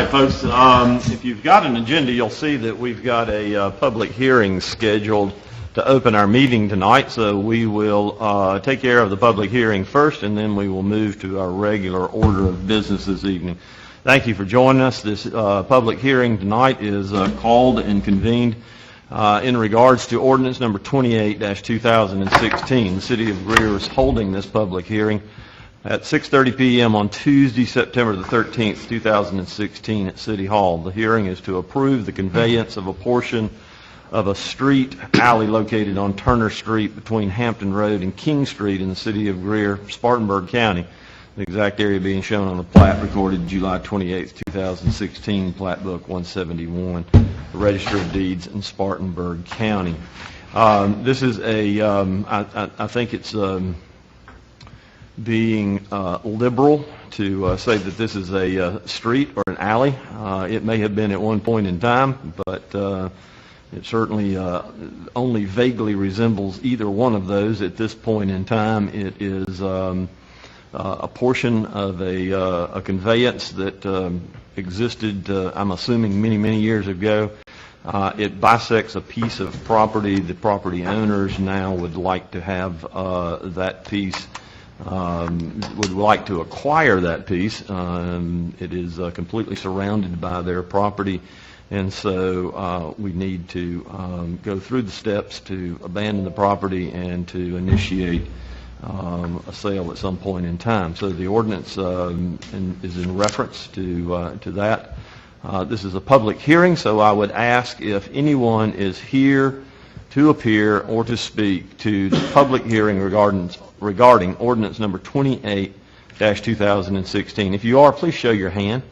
folks, if you've got an agenda, you'll see that we've got a public hearing scheduled to open our meeting tonight. So we will take care of the public hearing first, and then we will move to our regular order of business this evening. Thank you for joining us. This public hearing tonight is called and convened in regards to ordinance number 28-2016. The City of Greer is holding this public hearing at 6:30 p.m. on Tuesday, September the 13th, 2016 at City Hall. The hearing is to approve the conveyance of a portion of a street alley located on Turner Street between Hampton Road and King Street in the City of Greer, Spartanburg County. The exact area being shown on the plat recorded July 28th, 2016, Plat Book 171, the Register of Deeds in Spartanburg County. This is a, I think it's being liberal to say that this is a street or an alley. It may have been at one point in time, but it certainly only vaguely resembles either one of those at this point in time. It is a portion of a conveyance that existed, I'm assuming, many years ago. It bisects a piece of property. The property owners now would like to have that piece, would like to acquire that piece. It is completely surrounded by their property, and so we need to go through the steps to abandon the property and to initiate a sale at some point in time. So the ordinance is in reference to that. This is a public hearing, so I would ask if anyone is here to appear or to speak to the public hearing regarding ordinance number 28-2016. If you are, please show your hand.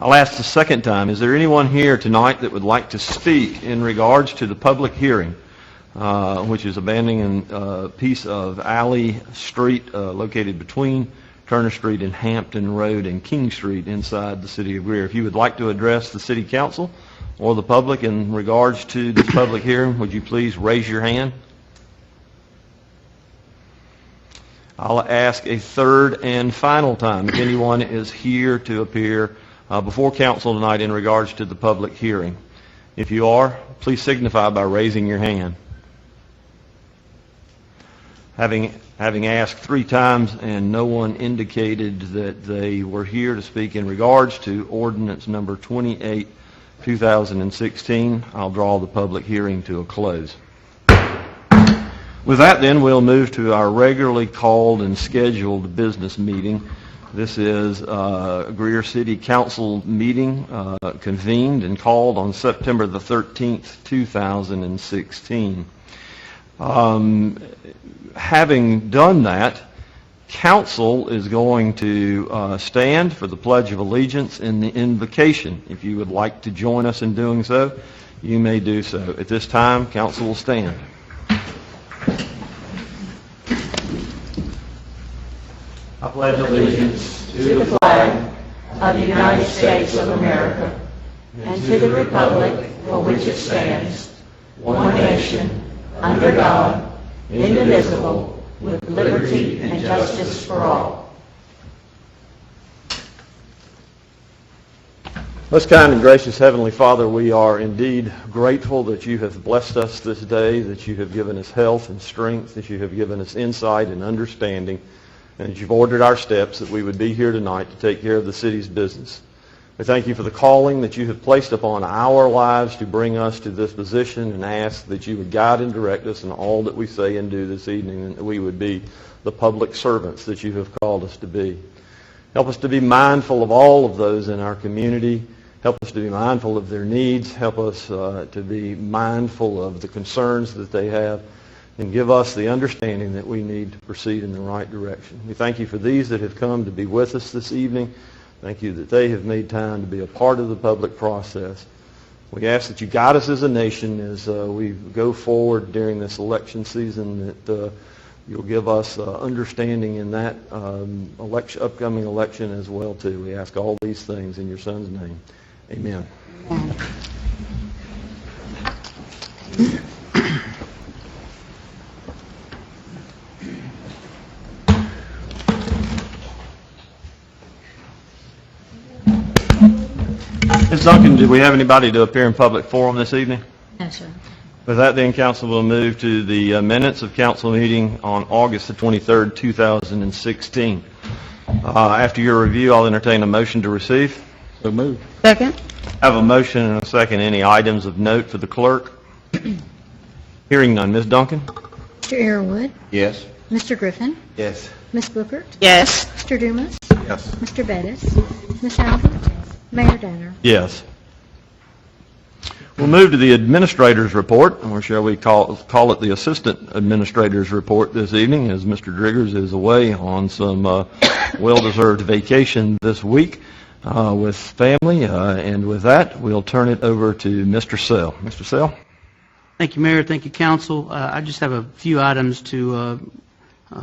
I'll ask the second time, is there anyone here tonight that would like to speak in regards to the public hearing, which is abandoning a piece of alley street located between Turner Street and Hampton Road and King Street inside the City of Greer? If you would like to address the City Council or the public in regards to this public hearing, would you please raise your hand? I'll ask a third and final time if anyone is here to appear before council tonight in regards to the public hearing. If you are, please signify by raising your hand. Having asked 3 times and no one indicated that they were here to speak in regards to ordinance number 28-2016, I'll draw the public hearing to a close. With that, then, we'll move to our regularly called and scheduled business meeting. This is a Greer City Council meeting convened and called on September the 13th, 2016. Having done that, council is going to stand for the Pledge of Allegiance and the invocation. If you would like to join us in doing so, you may do so. At this time, council will stand. I pledge allegiance to the flag of the United States of America and to the republic for which it stands, one nation, under God, indivisible, with liberty and justice for all. Most kind and gracious Heavenly Father, we are indeed grateful that you have blessed us this day, that you have given us health and strength, that you have given us insight and understanding, and that you've ordered our steps that we would be here tonight to take care of the city's business. We thank you for the calling that you have placed upon our lives to bring us to this position, and ask that you would guide and direct us in all that we say and do this evening, and that we would be the public servants that you have called us to be. Help us to be mindful of all of those in our community. Help us to be mindful of their needs. Help us to be mindful of the concerns that they have, and give us the understanding that we need to proceed in the right direction. We thank you for these that have come to be with us this evening. Thank you that they have made time to be a part of the public process. We ask that you guide us as a nation as we go forward during this election season, that you'll give us understanding in that upcoming election as well, too. We ask all these things in your Son's name. Amen. Amen. Ms. Duncan, do we have anybody to appear in public forum this evening? No, sir. With that, then, council will move to the minutes of council meeting on August the 23rd, 2016. After your review, I'll entertain a motion to receive. So moved. Second. I have a motion and a second. Any items of note for the clerk? Hearing none. Ms. Duncan? Mr. Arrowood, Yes. Mr. Griffin, Yes. Ms. Bookert, Yes. Mr. Dumas, Yes. Mr. Bettis, Ms. Albert, Mayor Danner. Yes. We'll move to the administrator's report, or shall we call it the assistant administrator's report this evening, as Mr. Driggers is away on some well-deserved vacation this week with family. And with that, we'll turn it over to Mr. Sell. Mr. Sell? Thank you, Mayor. Thank you, Council. I just have a few items to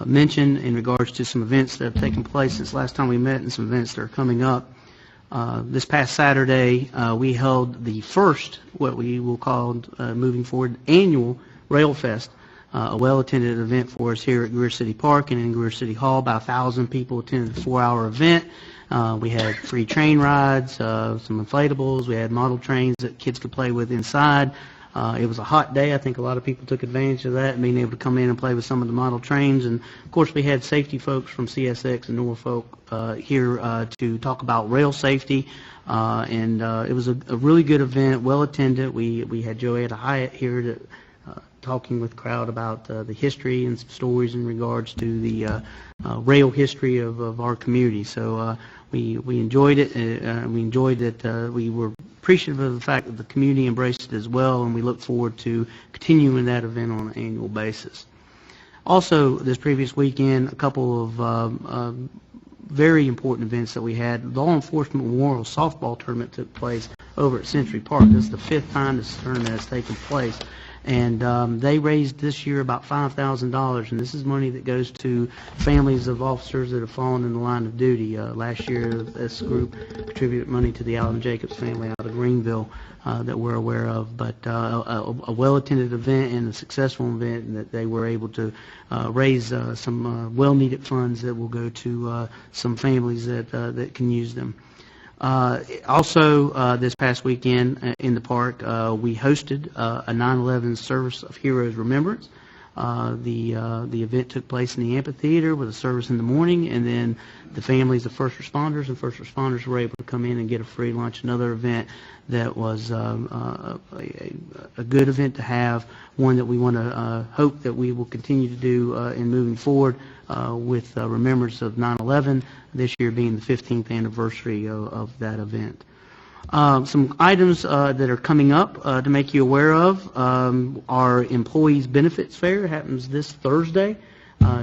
mention in regards to some events that have taken place since last time we met and some events that are coming up. This past Saturday, we held the first, what we will call moving forward, annual Rail Fest, a well-attended event for us here at Greer City Park and in Greer City Hall. About 1,000 people attended the 4-hour event. We had free train rides, some inflatables. We had model trains that kids could play with inside. It was a hot day. I think a lot of people took advantage of that, being able to come in and play with some of the model trains. And, of course, we had safety folks from CSX and Norfolk here to talk about rail safety. It was a really good event, well attended. We had Joanna Hyatt here to, talking with the crowd about the history and some stories in regards to the rail history of our community. So we enjoyed it. We enjoyed it. We were appreciative of the fact that the community embraced it as well, and we look forward to continuing that event on an annual basis. Also, this previous weekend, a couple of very important events that we had. The Law Enforcement Memorial Softball Tournament took place over at Century Park. This is the 5th time this tournament has taken place. And they raised this year about $5,000, and this is money that goes to families of officers that have fallen in the line of duty. Last year, this group contributed money to the Allen Jacobs family out of Greenville that we're aware of. But a well-attended event and a successful event, and that they were able to raise some well-needed funds that will go to some families that can use them. Also, this past weekend in the park, we hosted a 9/11 Service of Heroes Remembrance. The event took place in the amphitheater with a service in the morning, and then the families of first responders were able to come in and get a free lunch. Another event that was a good event to have, one that we want to hope that we will continue to do in moving forward with remembrance of 9/11, this year being the 15th anniversary of that event. Some items that are coming up to make you aware of. Our Employees Benefits Fair happens this Thursday.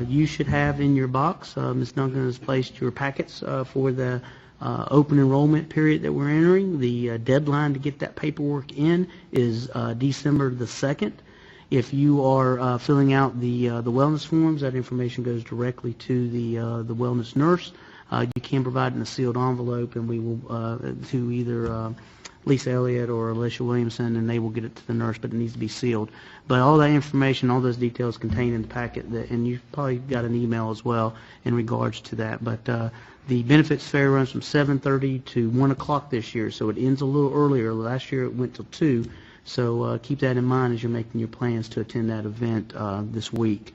You should have in your box, Ms. Duncan has placed your packets for the open enrollment period that we're entering. The deadline to get that paperwork in is December the 2nd. If you are filling out the wellness forms, that information goes directly to the wellness nurse. You can provide it in a sealed envelope, and we will to either Lisa Elliott or Alicia Williamson, and they will get it to the nurse, but it needs to be sealed. But all that information, all those details contained in the packet, and you've probably got an email as well in regards to that. But the benefits fair runs from 7:30 to 1 o'clock this year, so it ends a little earlier. Last year it went till 2, so keep that in mind as you're making your plans to attend that event this week.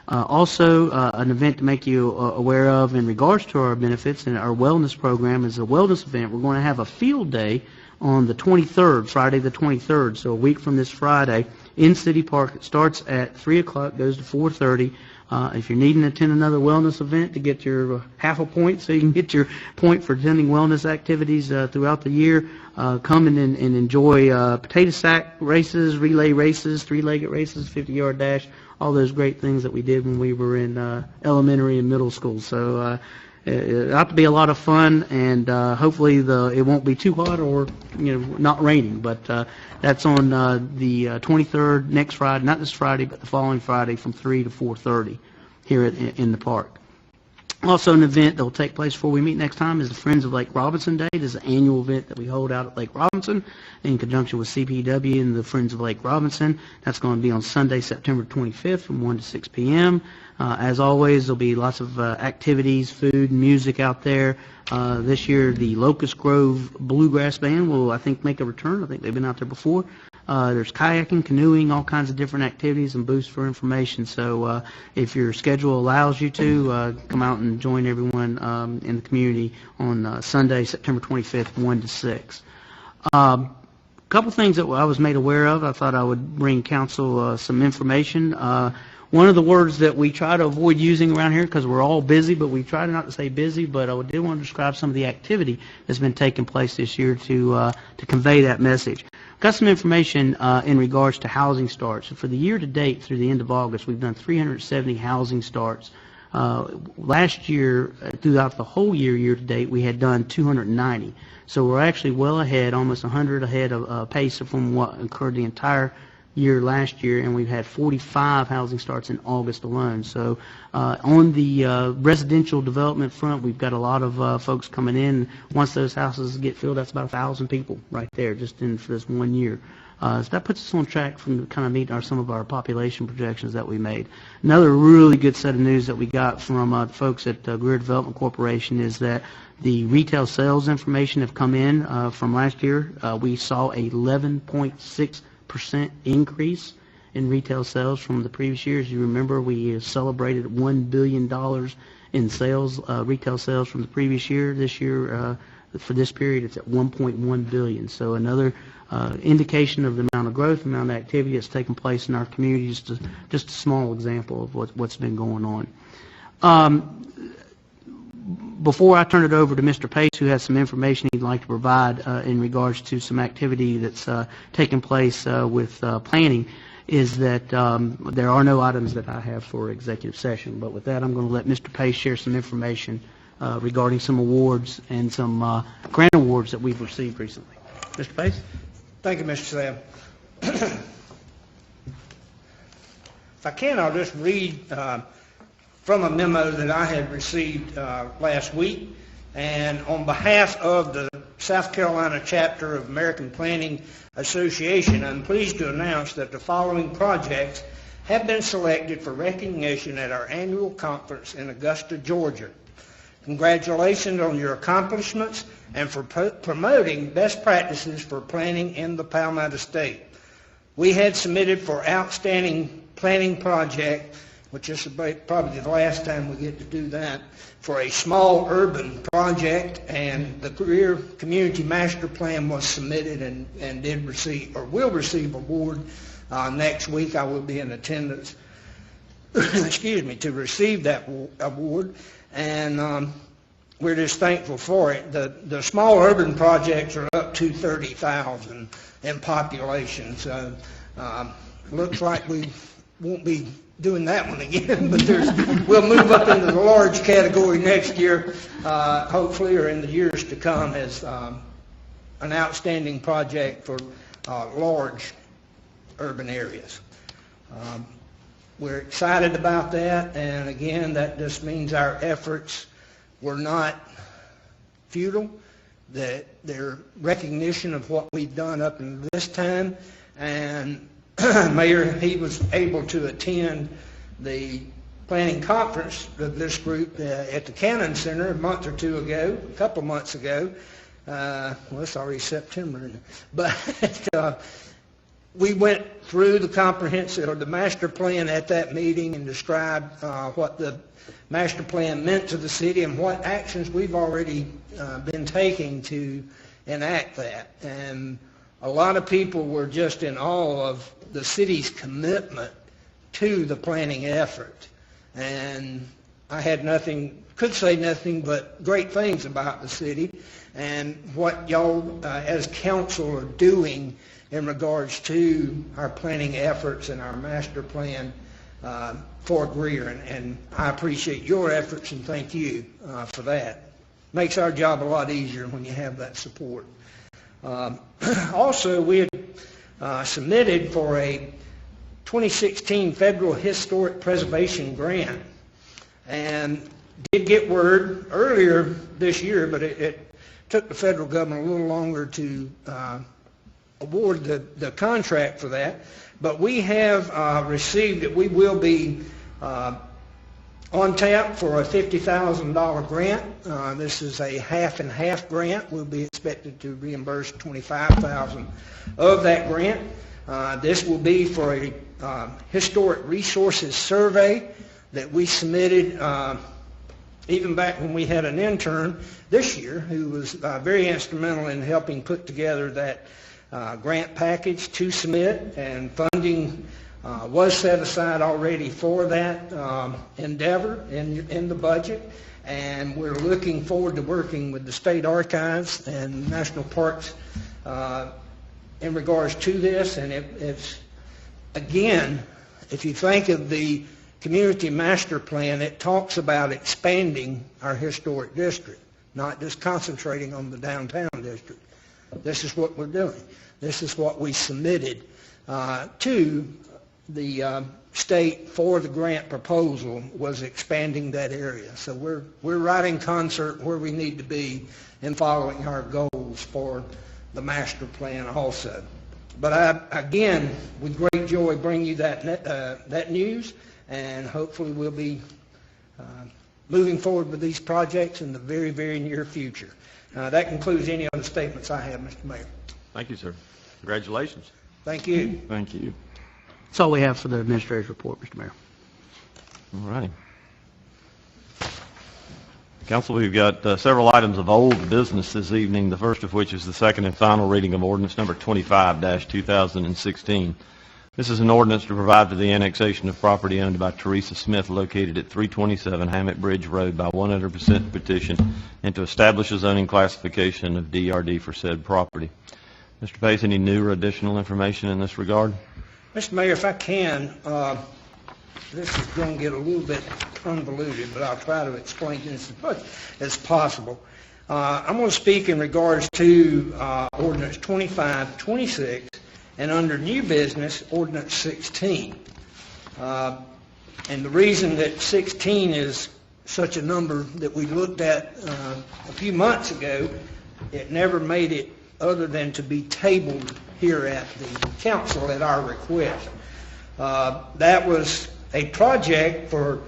Also, an event to make you aware of in regards to our benefits and our wellness program is a wellness event. We're going to have a field day on the 23rd, Friday the 23rd, so a week from this Friday, in City Park. It starts at 3 o'clock, goes to 4:30. If you're needing to attend another wellness event to get your half a point so you can get your point for attending wellness activities throughout the year, come in and enjoy potato sack races, relay races, three-legged races, 50-yard dash, all those great things that we did when we were in elementary and middle school. So it ought to be a lot of fun, and hopefully it won't be too hot or not raining. But that's on the 23rd, next Friday, not this Friday, but the following Friday from 3 to 4:30 here in the park. Also, an event that will take place before we meet next time is the Friends of Lake Robinson Day. This is an annual event that we hold out at Lake Robinson in conjunction with CPW and the Friends of Lake Robinson. That's going to be on Sunday, September 25th from 1 to 6 p.m. As always, there'll be lots of activities, food, and music out there. This year, the Locust Grove Bluegrass Band will, I think, make a return. I think they've been out there before. There's kayaking, canoeing, all kinds of different activities and booths for information. So if your schedule allows you to, come out and join everyone in the community on Sunday, September 25th, 1 to 6. A couple things that I was made aware of. I thought I would bring council some information. One of the words that we try to avoid using around here because we're all busy, but we try not to say busy, but I did want to describe some of the activity that's been taking place this year to convey that message. Got some information in regards to housing starts. For the year to date through the end of August, we've done 370 housing starts. Last year, throughout the whole year to date, we had done 290. So we're actually well ahead, almost 100 ahead of pace from what occurred the entire year last year, and we've had 45 housing starts in August alone. So on the residential development front, we've got a lot of folks coming in. Once those houses get filled, that's about 1,000 people right there just in for this 1 year. So that puts us on track from kind of meet some of our population projections that we made. Another really good set of news that we got from the folks at Greer Development Corporation is that the retail sales information have come in from last year. We saw a 11.6% increase in retail sales from the previous year. As you remember, we celebrated $1 billion in sales, retail sales from the previous year. This year, for this period, it's at $1.1 billion. So another indication of the amount of growth, the amount of activity that's taken place in our communities. Just a small example of what's been going on. Before I turn it over to Mr. Pace, who has some information he'd like to provide in regards to some activity that's taking place with planning, is that there are no items that I have for executive session. But with that, I'm going to let Mr. Pace share some information regarding some awards and some grant awards that we've received recently. Mr. Pace? Thank you, Mr. Sam. If I can, I'll just read from a memo that I had received last week, and on behalf of the South Carolina chapter of American Planning Association, I'm pleased to announce that the following projects have been selected for recognition at our annual conference in Augusta, Georgia. Congratulations on your accomplishments and for promoting best practices for planning in the Palmetto State. We had submitted for Outstanding Planning Project, which is probably the last time we get to do that, for a small urban project, and the Greer Community Master Plan was submitted and did receive, or will receive, award next week. I will be in attendance, excuse me, to receive that award, and we're just thankful for it. The small urban projects are up to 30,000 in population, so looks like we won't be doing that one again, but we'll move up into the large category next year, hopefully, or in the years to come, as an outstanding project for large urban areas. We're excited about that, and again, that just means our efforts were not futile, that they're recognition of what we've done up until this time, and Mayor, he was able to attend the planning conference of this group at the Cannon Center a couple months ago. Well, it's already September, isn't it? But we went through the master plan at that meeting and described what the master plan meant to the city and what actions we've already been taking to enact that. And a lot of people were just in awe of the city's commitment to the planning effort. And I could say nothing but great things about the city and what y'all as council are doing in regards to our planning efforts and our master plan for Greer. And I appreciate your efforts and thank you for that. Makes our job a lot easier when you have that support. Also, we had submitted for a 2016 Federal Historic Preservation Grant, and did get word earlier this year, but it took the federal government a little longer to award the contract for that. But we have received that we will be on tap for a $50,000 grant. This is a half and half grant. We'll be expected to reimburse $25,000 of that grant. This will be for a historic resources survey that we submitted even back when we had an intern this year who was very instrumental in helping put together that grant package to submit, and funding was set aside already for that endeavor in the budget, and we're looking forward to working with the state archives and national parks in regards to this. And it's again, if you think of the community master plan, it talks about expanding our historic district, not just concentrating on the downtown district. This is what we're doing. This is what we submitted to the state for the grant proposal, was expanding that area. So we're right in concert where we need to be in following our goals for the master plan also. But I, again, with great joy, bring you that news, and hopefully we'll be moving forward with these projects in the very, very near future. That concludes any other statements I have, Mr. Mayor. Thank you, sir. Congratulations. Thank you. Thank you. That's all we have for the administrator's report, Mr. Mayor. All righty. Council, we've got several items of old business this evening, the first of which is the second and final reading of ordinance number 25-2016. This is an ordinance to provide for the annexation of property owned by Teresa Smith located at 327 Hammock Bridge Road by 100% petition, and to establish a zoning classification of DRD for said property. Mr. Pace, any new or additional information in this regard? Mr. Mayor, if I can, this is going to get a little bit convoluted, but I'll try to explain this as much as possible. I'm going to speak in regards to ordinance 25-26, and under new business, ordinance 16. And the reason that 16 is such a number that we looked at a few months ago, it never made it other than to be tabled here at the council at our request. That was a project for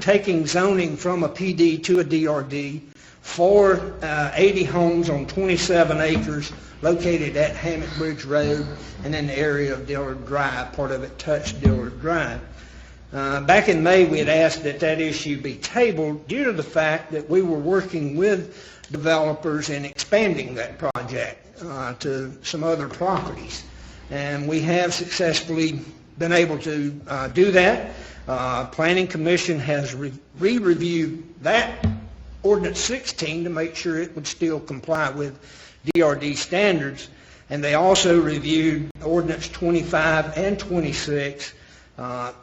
taking zoning from a PD to a DRD for 80 homes on 27 acres located at Hammock Bridge Road and in the area of Dillard Drive. Part of it touched Dillard Drive. Back in May, we had asked that that issue be tabled due to the fact that we were working with developers in expanding that project to some other properties. And we have successfully been able to do that. Planning Commission has re-reviewed that ordinance 16 to make sure it would still comply with DRD standards, and they also reviewed ordinance 25 and 26,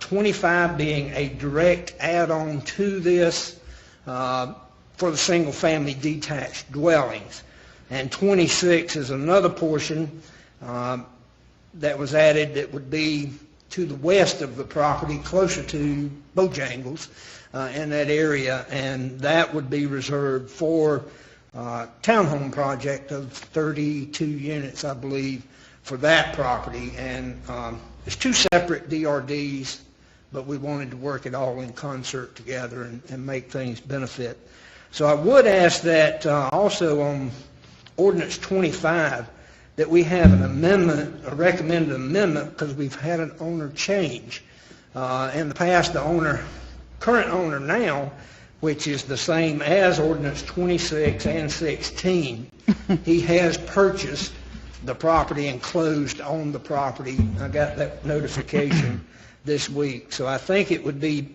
25 being a direct add-on to this for the single-family detached dwellings, and 26 is another portion that was added that would be to the west of the property, closer to Bojangles in that area, and that would be reserved for townhome project of 32 units, I believe, for that property. And it's two separate DRDs, but we wanted to work it all in concert together and make things benefit. So I would ask that also on ordinance 25 that we have an amendment, a recommended amendment, because we've had an owner change. In the past, the current owner now, which is the same as ordinance 26 and 16, he has purchased the property and closed on the property. I got that notification this week. So I think it would be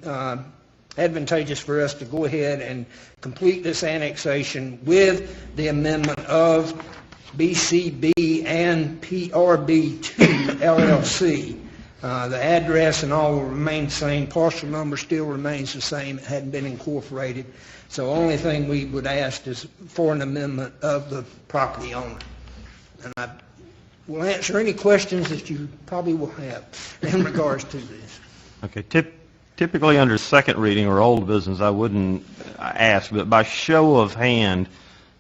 advantageous for us to go ahead and complete this annexation with the amendment of BCB and PRB2 LLC. The address and all will remain the same. Parcel number still remains the same. It hadn't been incorporated. So the only thing we would ask is for an amendment of the property owner. And I will answer any questions that you probably will have in regards to this. Okay. Typically under second reading or old business, I wouldn't ask, but by show of hand,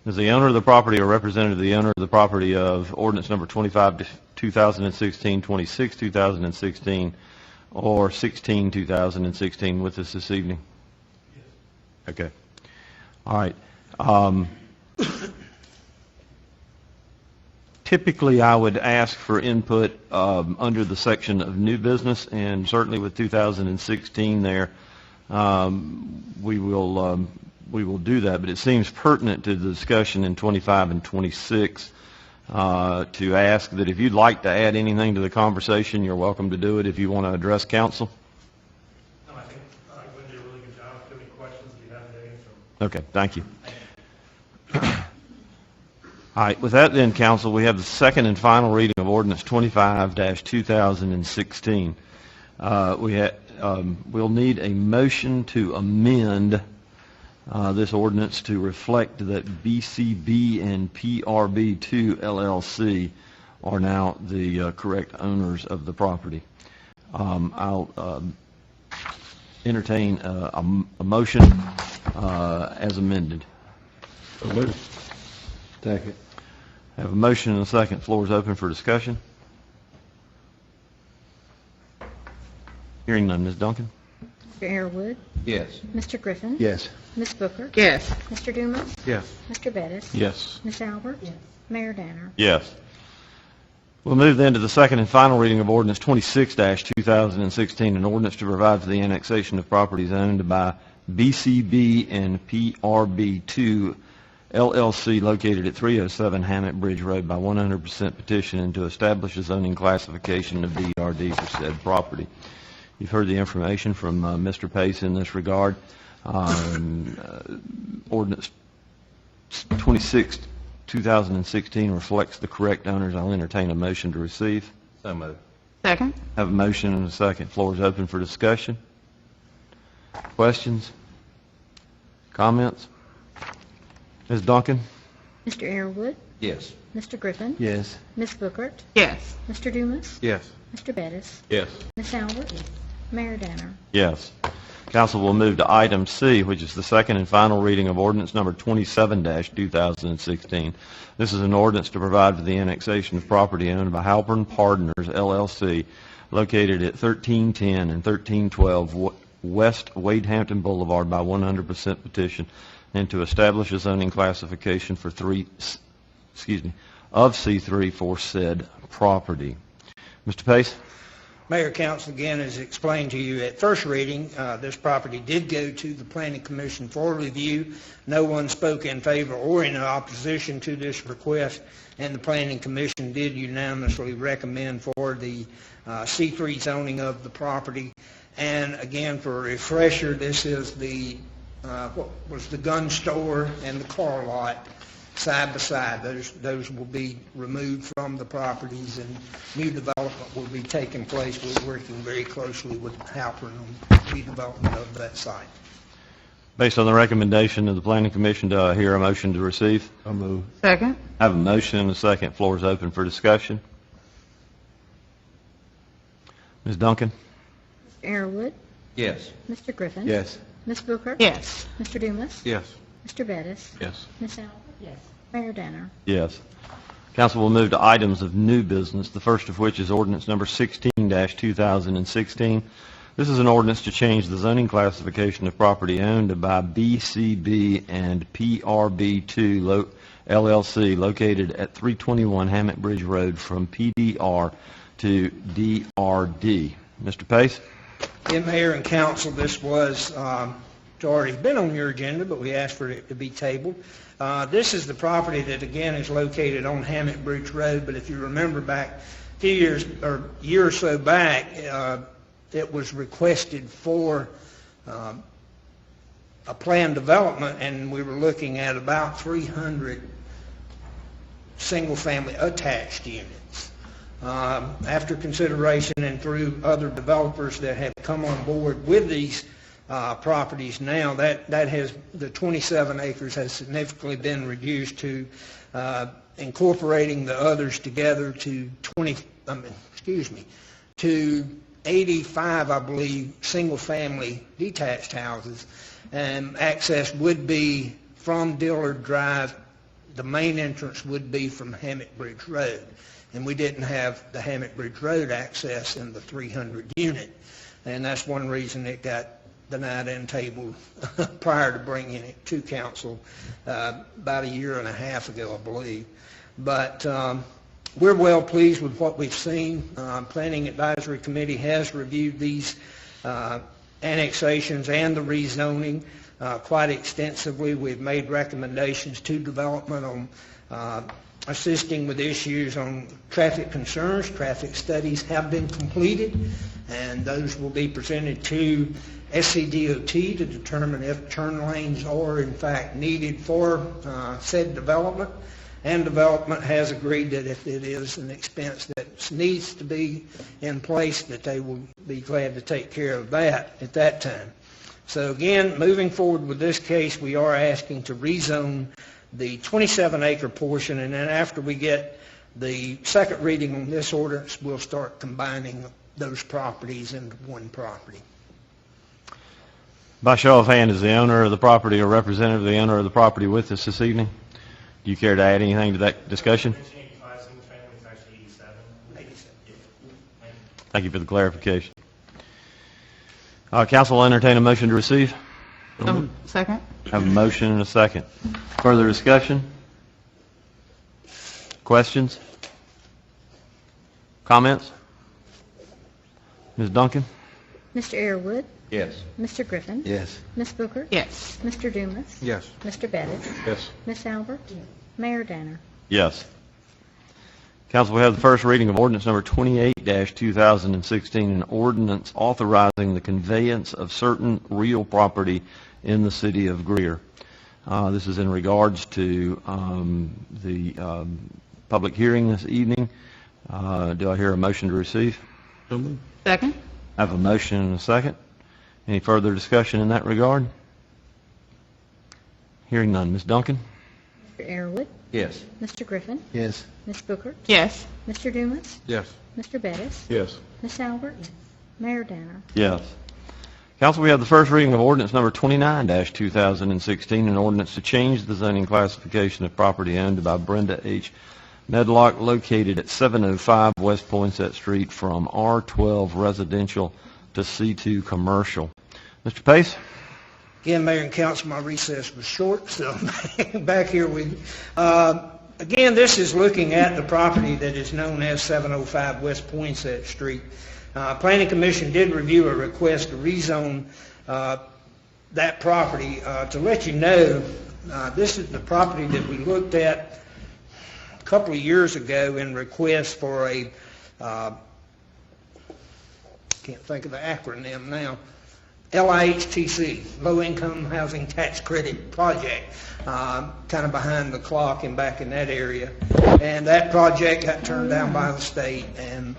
is the owner of the property or representative of the owner of the property of ordinance number 25, 2016, 26, 2016, or 16, 2016 with us this evening? Okay. All right. Typically, I would ask for input under the section of new business, and certainly with 2016 there, we will do that. But it seems pertinent to the discussion in 25 and 26 to ask that if you'd like to add anything to the conversation, you're welcome to do it. If you want to address council. No, I think we did a really good job. If you have any questions, you have to answer them. Okay, thank you. All right, with that then, council, we have the second and final reading of ordinance 25-2016. We'll need a motion to amend this ordinance to reflect that BCB and PRB2 LLC are now the correct owners of the property. I'll entertain a motion as amended. Second. I have a motion and a second. Floor is open for discussion. Hearing none. Ms. Duncan? Mr. Airwood, Yes. Mr. Griffin. Yes. Ms. Booker. Yes. Mr. Dumas. Yes. Mr. Bettis. Yes. Ms. Albert. Mayor Danner. Yes. We'll move then to the second and final reading of ordinance 26-2016, an ordinance to provide for the annexation of properties owned by BCB and PRB2 LLC located at 307 Hammett Bridge Road by 100% petition and to establish a zoning classification of DRD for said property. You've heard the information from Mr. Pace in this regard. Ordinance 26-2016 reflects the correct owners. I'll entertain a motion to receive. So moved. Second? Have a motion and a second. Floor is open for discussion. Questions? Comments? Ms. Duncan? Mr. Airwood, Yes. Mr. Griffin. Yes. Ms. Booker. Yes. Mr. Dumas. Yes. Mr. Bettis. Yes. Ms. Albert. Mayor Danner. Yes. Council will move to item C, which is the second and final reading of ordinance number 27-2016. This is an ordinance to provide for the annexation of property owned by Halpern Partners, LLC, located at 1310 and 1312 West Wadehampton Boulevard by 100% petition, and to establish a zoning classification for C3 for said property. Mr. Pace? Mayor, Council, again, as explained to you at first reading, this property did go to the Planning Commission for review. No one spoke in favor or in opposition to this request, and the Planning Commission did unanimously recommend for the C3 zoning of the property. And again, for a refresher, this is the what was the gun store and the car lot side by side. Those will be removed from the properties, and new development will be taking place. We're working very closely with Halpern on redevelopment of that site. Based on the recommendation of the Planning Commission, do I hear a motion to receive? So moved. Second? I have a motion and a second. Floor is open for discussion. Ms. Duncan? Mr. Airwood, Yes. Mr. Griffin. Yes. Ms. Booker. Yes. Mr. Dumas. Yes. Mr. Bettis. Yes. Ms. Albert. Yes. Mayor Danner. Yes. Council will move to items of new business, the first of which is ordinance number 16-2016. This is an ordinance to change the zoning classification of property owned by BCB and PRB2 LLC located at 321 Hammett Bridge Road from PDR to DRD. Mr. Pace? Yeah, Mayor and Council, this was it's already been on your agenda, but we asked for it to be tabled. This is the property that, again, is located on Hammett Bridge Road, but if you remember back a few years, or a year or so back, it was requested for a planned development, and we were looking at about 300 single-family attached units. After consideration and through other developers that have come on board with these properties now, that has, the 27 acres has significantly been reduced to incorporating the others together to 85, I believe, single-family detached houses, and access would be from Dillard Drive. The main entrance would be from Hammock Bridge Road, and we didn't have the Hammock Bridge Road access in the 300 unit, and that's one reason it got denied and tabled prior to bringing it to council about a year and a half ago, I believe. But we're well pleased with what we've seen. Planning Advisory Committee has reviewed these annexations and the rezoning quite extensively. We've made recommendations to development on assisting with issues on traffic concerns. Traffic studies have been completed, and those will be presented to SCDOT to determine if turn lanes are in fact needed for said development. And development has agreed that if it is an expense that needs to be in place, that they will be glad to take care of that at that time. So again, moving forward with this case, we are asking to rezone the 27-acre portion, and then after we get the second reading on this ordinance, we'll start combining those properties into one property. By show of hands, is the owner of the property or representative of the owner of the property with us this evening? Do you care to add anything to that discussion? 85 single family, it's actually 87. 87. Thank you for the clarification. Council will entertain a motion to receive. Second? Have a motion and a second. Further discussion? Questions? Comments? Ms. Duncan? Mr. Airwood, Yes. Mr. Griffin, Yes. Ms. Booker, Yes. Mr. Dumas, Yes. Mr. Bettis, Yes. Ms. Albert, Mayor Danner. Yes. Council, we have the first reading of ordinance number 28-2016, an ordinance authorizing the conveyance of certain real property in the city of Greer. This is in regards to the public hearing this evening. Do I hear a motion to receive? Second? I have a motion and a second. Any further discussion in that regard? Hearing none. Ms. Duncan? Mr. Airwood, Yes. Mr. Griffin, Yes. Ms. Booker, Yes. Mr. Dumas, Yes. Mr. Bettis, Yes. Ms. Albert, Mayor Danner. Yes. Council, we have the first reading of ordinance number 29-2016, an ordinance to change the zoning classification of property owned by Brenda H. Medlock located at 705 West Poinsett Street from R12 residential to C2 commercial. Mr. Pace? Again, Mayor and Council, my recess was short, so I'm back here with you. Again, this is looking at the property that is known as 705 West Poinsett Street. Planning Commission did review a request to rezone that property. To let you know, this is the property that we looked at a couple of years ago in request for a, can't think of the acronym now, LIHTC, Low Income Housing Tax Credit Project, kind of behind the clock and back in that area. And that project got turned down by the state, and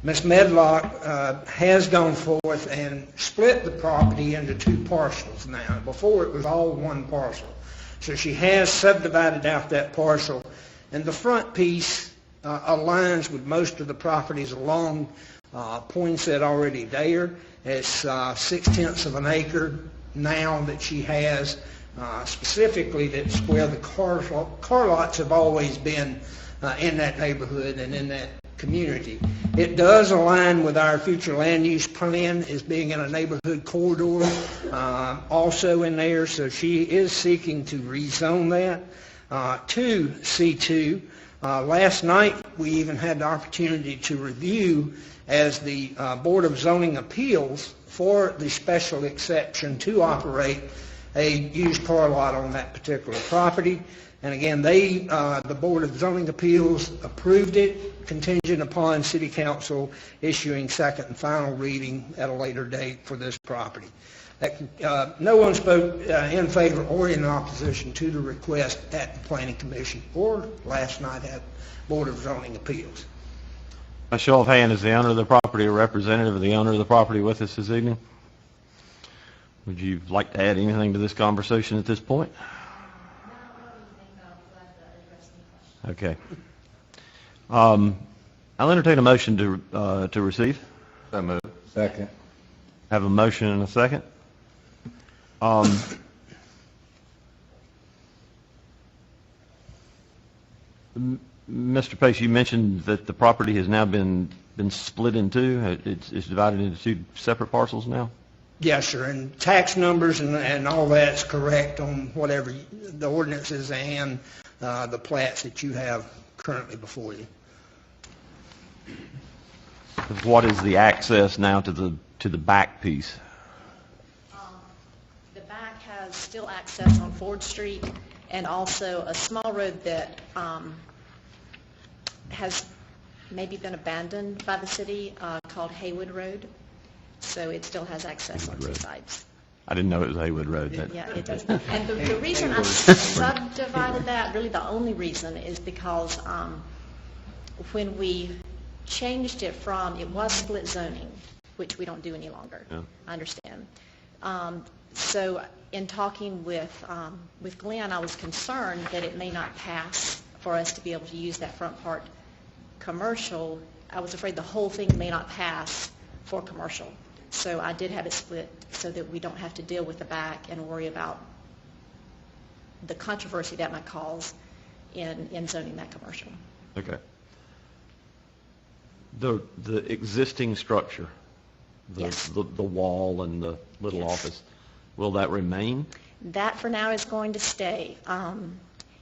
Ms. Medlock has gone forth and split the property into two parcels now. Before it was all one parcel. So she has subdivided out that parcel, and the front piece aligns with most of the properties along Poinsett already there. It's 0.6 of an acre now that she has, specifically that's where the car lots have always been in that neighborhood and in that community. It does align with our future land use plan as being in a neighborhood corridor also in there, so she is seeking to rezone that to C2. Last night we even had the opportunity to review as the Board of Zoning Appeals for the special exception to operate a used car lot on that particular property. And again, the Board of Zoning Appeals approved it, contingent upon City Council issuing second and final reading at a later date for this property. No one spoke in favor or in opposition to the request at the Planning Commission or last night at Board of Zoning Appeals. A show of hand, is the owner of the property a representative of the owner of the property with us this evening? Would you like to add anything to this conversation at this point? Okay. I'll entertain a motion to receive. So moved. Second. Have a motion and a second. Mr. Pace, you mentioned that the property has now been split in two. It's divided into two separate parcels now? Yes, sir, and tax numbers and all that's correct on whatever the ordinances and the plats that you have currently before you. What is the access now to the back piece? The back has still access on Ford Street and also a small road that has maybe been abandoned by the city called Haywood Road. So it still has access on two sides. I didn't know it was Haywood Road. Yeah, it does. And the reason I subdivided that, really the only reason, is because when we changed it from, it was split zoning, which we don't do any longer. Yeah. I understand. So in talking with Glenn, I was concerned that it may not pass for us to be able to use that front part commercial. I was afraid the whole thing may not pass for commercial. So I did have it split so that we don't have to deal with the back and worry about the controversy that might cause in zoning that commercial. Okay. The existing structure, Yes. the wall and the little Yes. office, will that remain? That for now is going to stay.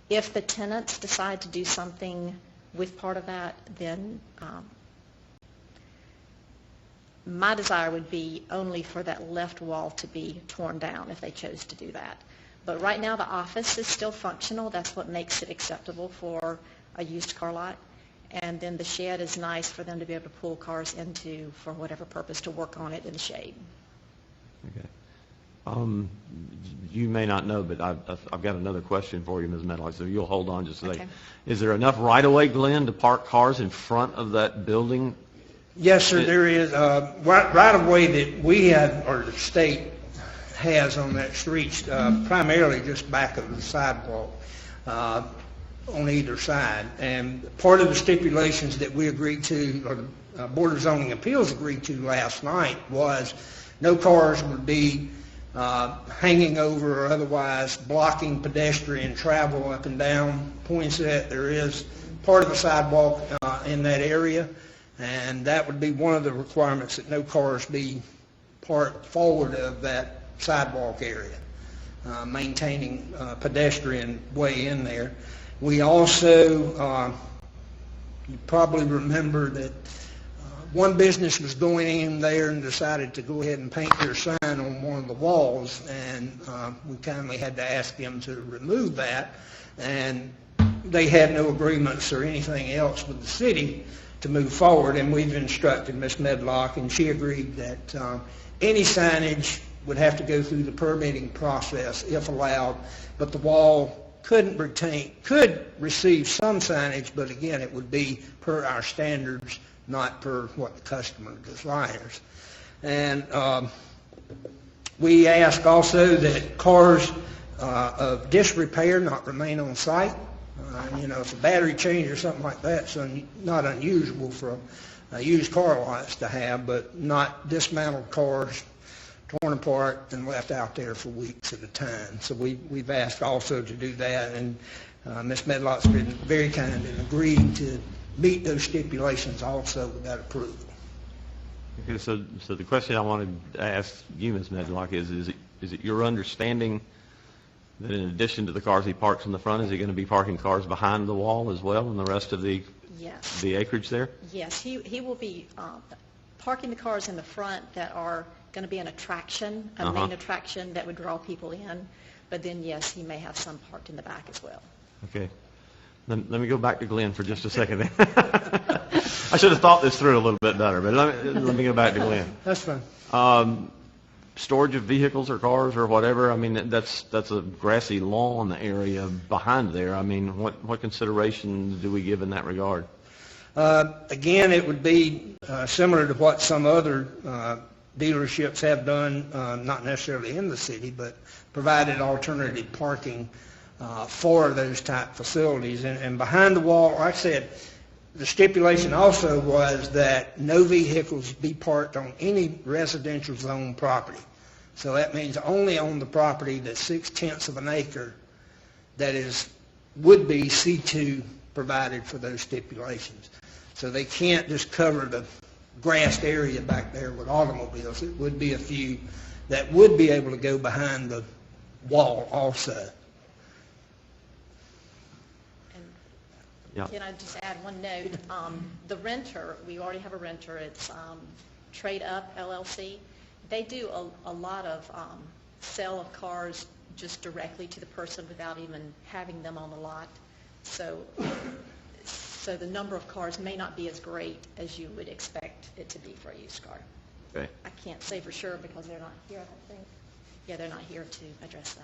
If the tenants decide to do something with part of that, then my desire would be only for that left wall to be torn down if they chose to do that. But right now the office is still functional. That's what makes it acceptable for a used car lot. And then the shed is nice for them to be able to pull cars into for whatever purpose, to work on it in the shade. Okay. You may not know, but I've got another question for you, Ms. Medlock, so you'll hold on just a second. Okay. Is there enough right-of-way, Glenn, to park cars in front of that building? Yes, sir, there is right of way that we have, or the state has on that street, primarily just back of the sidewalk on either side. And part of the stipulations that we agreed to, or the Board of Zoning Appeals agreed to last night, was no cars would be hanging over or otherwise blocking pedestrian travel up and down Poinsett. There is part of the sidewalk in that area, and that would be one of the requirements, that no cars be parked forward of that sidewalk area, maintaining pedestrian way in there. We also, you probably remember that one business was going in there and decided to go ahead and paint their sign on one of the walls, and we kindly had to ask them to remove that, and they had no agreements or anything else with the city to move forward, and we've instructed Ms. Medlock, and she agreed that any signage would have to go through the permitting process if allowed, but the wall could receive some signage, but again, it would be per our standards, not per what the customer desires. And we ask also that cars of disrepair not remain on site. If a battery change or something like that's not unusual for used car lots to have, but not dismantled cars torn apart and left out there for weeks at a time. So we've asked also to do that, and Ms. Medlock's been very kind in agreeing to meet those stipulations also with that approval. Okay, so the question I wanted to ask you, Ms. Medlock, is it your understanding that in addition to the cars he parks in the front, is he going to be parking cars behind the wall as well and the rest of the Yes. the acreage there? Yes, he will be parking the cars in the front that are going to be an attraction, a main attraction that would draw people in. But then, yes, he may have some parked in the back as well. Okay. Let me go back to Glenn for just a second. I should have thought this through a little bit better, but let me go back to Glenn. That's fine. Storage of vehicles or cars or whatever, I mean, that's a grassy lawn area behind there. I mean, what consideration do we give in that regard? Again, it would be similar to what some other dealerships have done, not necessarily in the city, but provided alternative parking for those type facilities. And behind the wall, like I said, The stipulation also was that no vehicles be parked on any residential zone property. So that means only on the property that's 6/10 of an acre that would be C2 provided for those stipulations. So they can't just cover the grassed area back there with automobiles. It would be a few that would be able to go behind the wall also. Yeah. Can I just add one note? The renter, we already have a renter, it's Trade Up LLC. They do a lot of sale of cars just directly to the person without even having them on the lot. So the number of cars may not be as great as you would expect it to be for a used car. Okay. I can't say for sure because they're not here, I don't think. Yeah, they're not here to address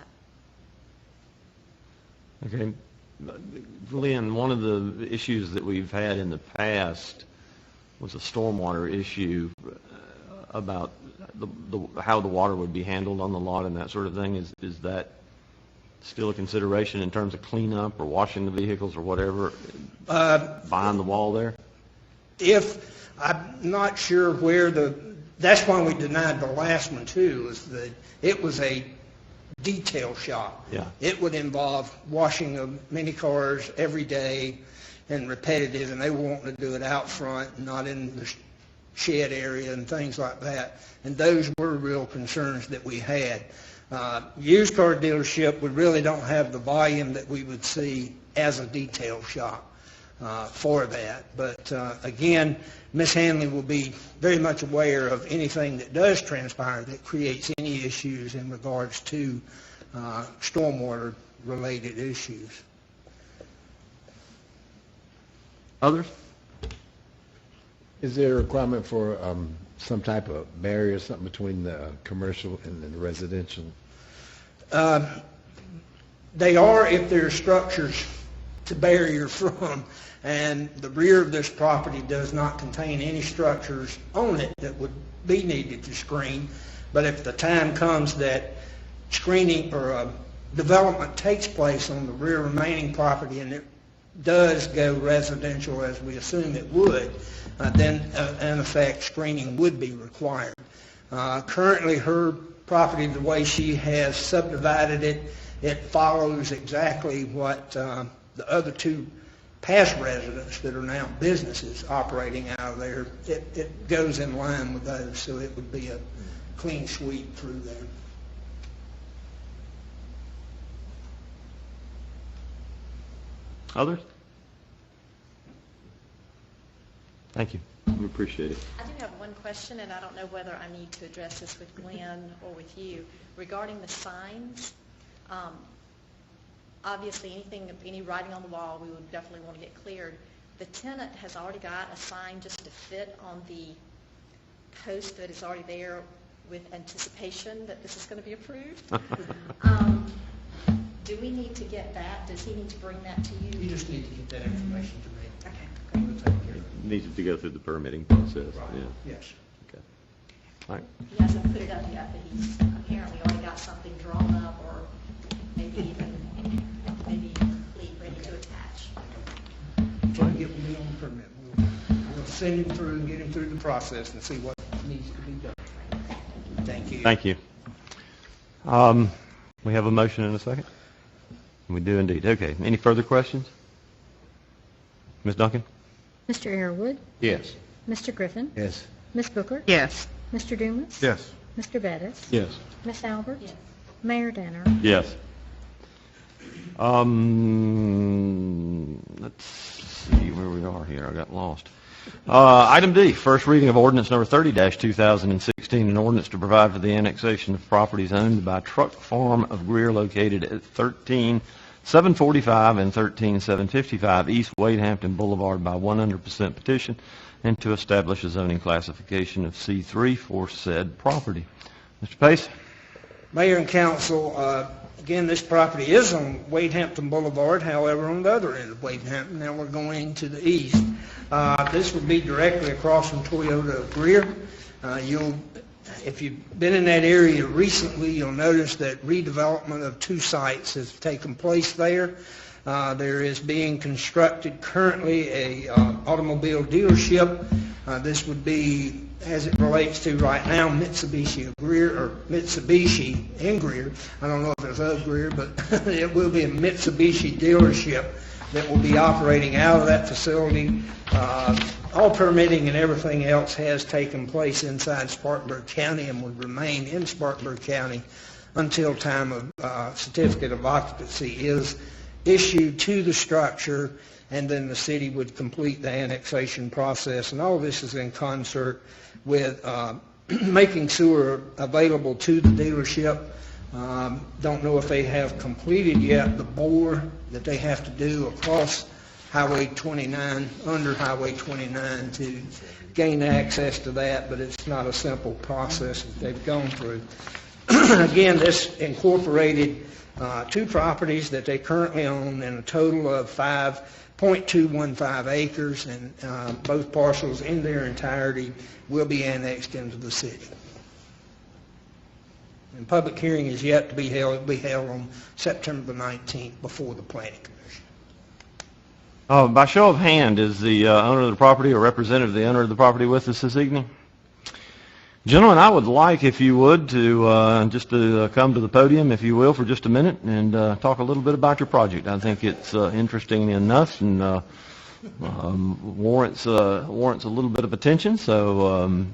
that. Okay. Lynn, one of the issues that we've had in the past was a stormwater issue about how the water would be handled on the lot and that sort of thing. Is that still a consideration in terms of cleanup or washing the vehicles or whatever behind the wall there? I'm not sure where that's why we denied the last one too, is that it was a detail shop. Yeah. It would involve washing of many cars every day and repetitive, and they were wanting to do it out front, not in the shed area and things like that. And those were real concerns that we had. Used car dealership, we really don't have the volume that we would see as a detail shop for that. But again, Ms. Hanley will be very much aware of anything that does transpire that creates any issues in regards to stormwater related issues. Others? Is there a requirement for some type of barrier or something between the commercial and the residential? They are if there are structures to barrier from, and the rear of this property does not contain any structures on it that would be needed to screen. But if the time comes that screening or development takes place on the rear remaining property and it does go residential as we assume it would, then in effect screening would be required. Currently her property, the way she has subdivided it, it follows exactly what the other two past residents that are now businesses operating out of there. It goes in line with those, so it would be a clean sweep through there. Others? Thank you. We appreciate it. I do have one question, and I don't know whether I need to address this with Glenn or with you. Regarding the signs, obviously any writing on the wall, we would definitely want to get cleared. The tenant has already got a sign just to fit on the post that is already there with anticipation that this is going to be approved. Do we need to get that? Does he need to bring that to you? You just need to get that information to me. Okay, We'll great. take care of it. Needs to go through the permitting process. Right. Yeah. Yes. Okay. All right. He hasn't put it up yet, but he's apparently already got something drawn up or maybe complete, ready to attach. Try to get me on the permit. We'll send him through and get him through the process and see what needs to be done. Thank you. Thank you. We have a motion in a second? We do indeed. Okay. Any further questions? Ms. Duncan? Mr. Airwood, Yes. Mr. Griffin, Yes. Ms. Booker, Yes. Mr. Dumas, Yes. Mr. Bettis, Yes. Ms. Albert, Yes. Mayor Danner. Yes. Let's see where we are here. I got lost. Item D, first reading of ordinance number 30-2016, an ordinance to provide for the annexation of properties owned by Truck Farm of Greer located at 13745 and 13755 East Wadehampton Boulevard by 100% petition, and to establish a zoning classification of C3 for said property. Mr. Pace? Mayor and council, again, this property is on Wadehampton Boulevard, however, on the other end of Wadehampton. Now we're going to the east. This would be directly across from Toyota of Greer. If you've been in that area recently, you'll notice that redevelopment of two sites has taken place there. There is being constructed currently a automobile dealership. This would be, as it relates to right now, Mitsubishi of Greer, or Mitsubishi in Greer. I don't know if it's of Greer, but it will be a Mitsubishi dealership that will be operating out of that facility. All permitting and everything else has taken place inside Spartanburg County and would remain in Spartanburg County until time of certificate of occupancy is issued to the structure, and then the city would complete the annexation process. And all of this is in concert with making sewer available to the dealership. Don't know if they have completed yet the bore that they have to do across Highway 29, under Highway 29 to gain access to that, but it's not a simple process that they've gone through. Again, this incorporated 2 properties that they currently own in a total of 5.215 acres, and both parcels in their entirety will be annexed into the city. And public hearing is yet to be held. It will be held on September the 19th before the Planning Commission. By show of hand, is the owner of the property or representative of the owner of the property with us this evening? Gentlemen, I would like, if you would, to just to come to the podium, if you will, for just a minute and talk a little bit about your project. I think it's interesting enough and warrants a little bit of attention. So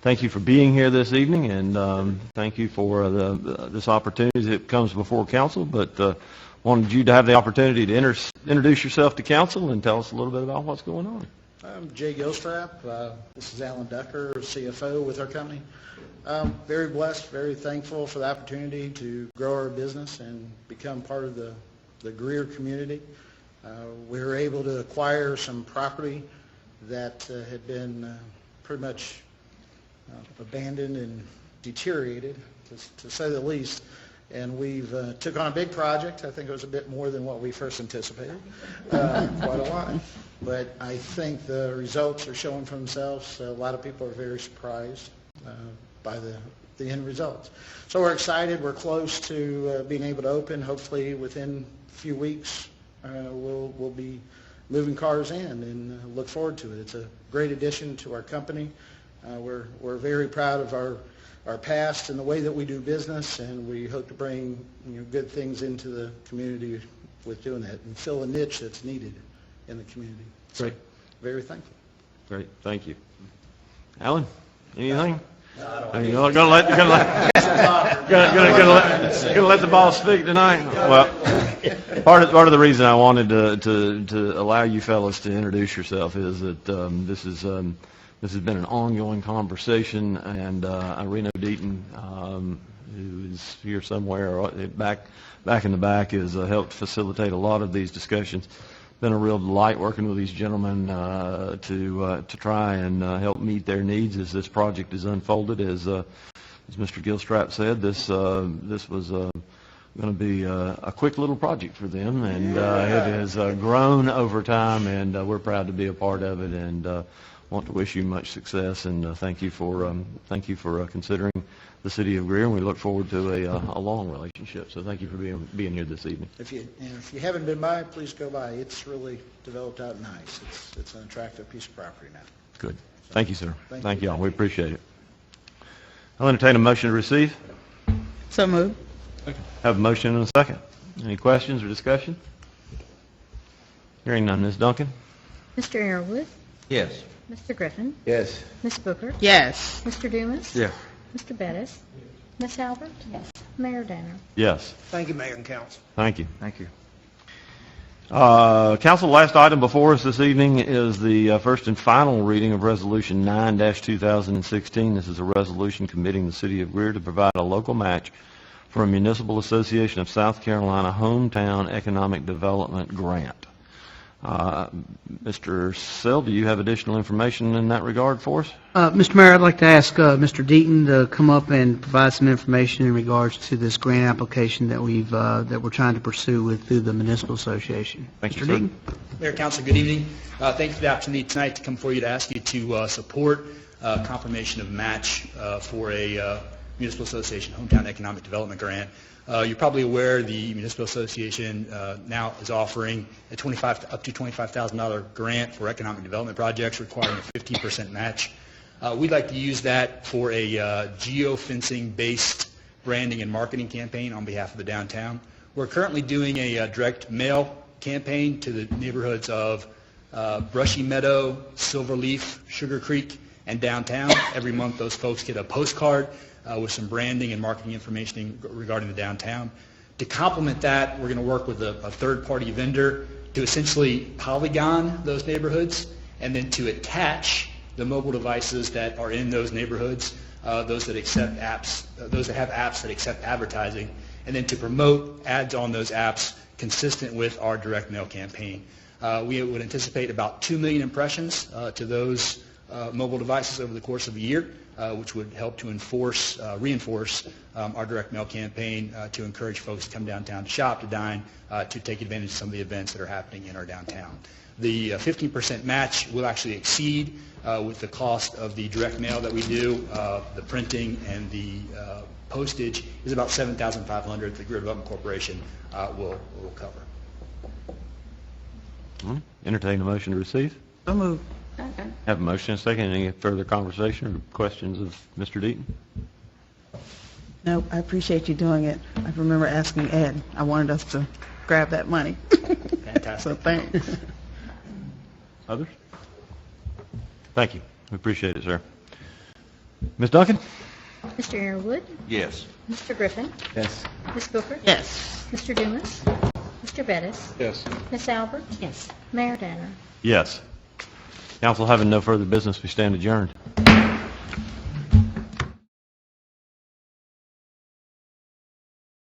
thank you for being here this evening, and thank you for this opportunity that comes before council. But wanted you to have the opportunity to introduce yourself to council and tell us a little bit about what's going on. I'm Jay Gilstrap. This is Alan Ducker, CFO with our company. Very blessed, very thankful for the opportunity to grow our business and become part of the Greer community. We were able to acquire some property that had been pretty much abandoned and deteriorated, to say the least. And we've took on a big project. I think it was a bit more than what we first anticipated, quite a lot. But I think the results are showing for themselves. A lot of people are very surprised by the end results. So we're excited. We're close to being able to open. Hopefully within a few weeks we'll be moving cars in, and look forward to it. It's a great addition to our company. We're very proud of our past and the way that we do business, and we hope to bring good things into the community with doing that and fill a niche that's needed in the community. Great. So, very thankful. Great. Thank you. Alan, anything? No, I don't. Are you gonna let the boss speak tonight? Well, part of the reason I wanted to allow you fellas to introduce yourself is that this has been an ongoing conversation, and Reno Deaton, who is here somewhere back in the back, has helped facilitate a lot of these discussions. Been a real delight working with these gentlemen to try and help meet their needs as this project is unfolded. As Mr. Gilstrap said, this was going to be a quick little project for them, and it has grown over time, and we're proud to be a part of it, and want to wish you much success, and thank you for considering the city of Greer, and we look forward to a long relationship. So thank you for being here this evening. If you haven't been by, please go by. It's really developed out nice. It's an attractive piece of property now. Good. Thank you, sir. Thank you all. Thank We you. appreciate it. I'll entertain a motion to receive. So moved. Have a motion and a second. Any questions or discussion? Hearing none. Ms. Duncan? Mr. Arrowood, Yes. Mr. Griffin, Yes. Ms. Booker, Yes. Mr. Dumas, Yeah. Mr. Bettis, Ms. Albert, Mayor Danner. Yes. Thank you, Mayor and Council. Thank you. Thank you. Council, last item before us this evening is the first and final reading of Resolution 9-2016. This is a resolution committing the City of Greer to provide a local match for a Municipal Association of South Carolina Hometown Economic Development Grant. Mr. Sell, do you have additional information in that regard for us? Mr. Mayor, I'd like to ask Mr. Deaton to come up and provide some information in regards to this grant application that we're trying to pursue through the Municipal Association. Thank you, Mr. sir. Deaton? Mayor, Council, good evening. Thank you for the opportunity tonight to come before you to ask you to support confirmation of match for a Municipal Association Hometown Economic Development Grant. You're probably aware the Municipal Association now is offering up to $25,000 grant for economic development projects requiring a 15% match. We'd like to use that for a geofencing-based branding and marketing campaign on behalf of the downtown. We're currently doing a direct mail campaign to the neighborhoods of Brushy Meadow, Silverleaf, Sugar Creek, and downtown. Every month those folks get a postcard with some branding and marketing information regarding the downtown. To complement that, we're going to work with a third-party vendor to essentially polygon those neighborhoods and then to attach the mobile devices that are in those neighborhoods, those that accept apps, those that have apps that accept advertising, and then to promote ads on those apps consistent with our direct mail campaign. We would anticipate about 2 million impressions to those mobile devices over the course of a year, which would help to reinforce our direct mail campaign to encourage folks to come downtown to shop, to dine, to take advantage of some of the events that are happening in our downtown. The 15% match will actually exceed with the cost of the direct mail that we do. The printing and the postage is about $7,500. The Greer Development Corporation will cover. All right. Entertain a motion to receive. So moved. Second. Have a motion and a second. Any further conversation or questions of Mr. Deaton? No, I appreciate you doing it. I remember asking Ed. I wanted us to grab that money. Fantastic. So thanks. Others? Thank you. We appreciate it, sir. Ms. Duncan? Mr. Airwood, Yes. Mr. Griffin, Yes. Ms. Booker, Yes. Mr. Dumas, Mr. Bettis, Yes. Ms. Albert, Yes. Mayor Danner. Yes. Council having no further business, we stand adjourned.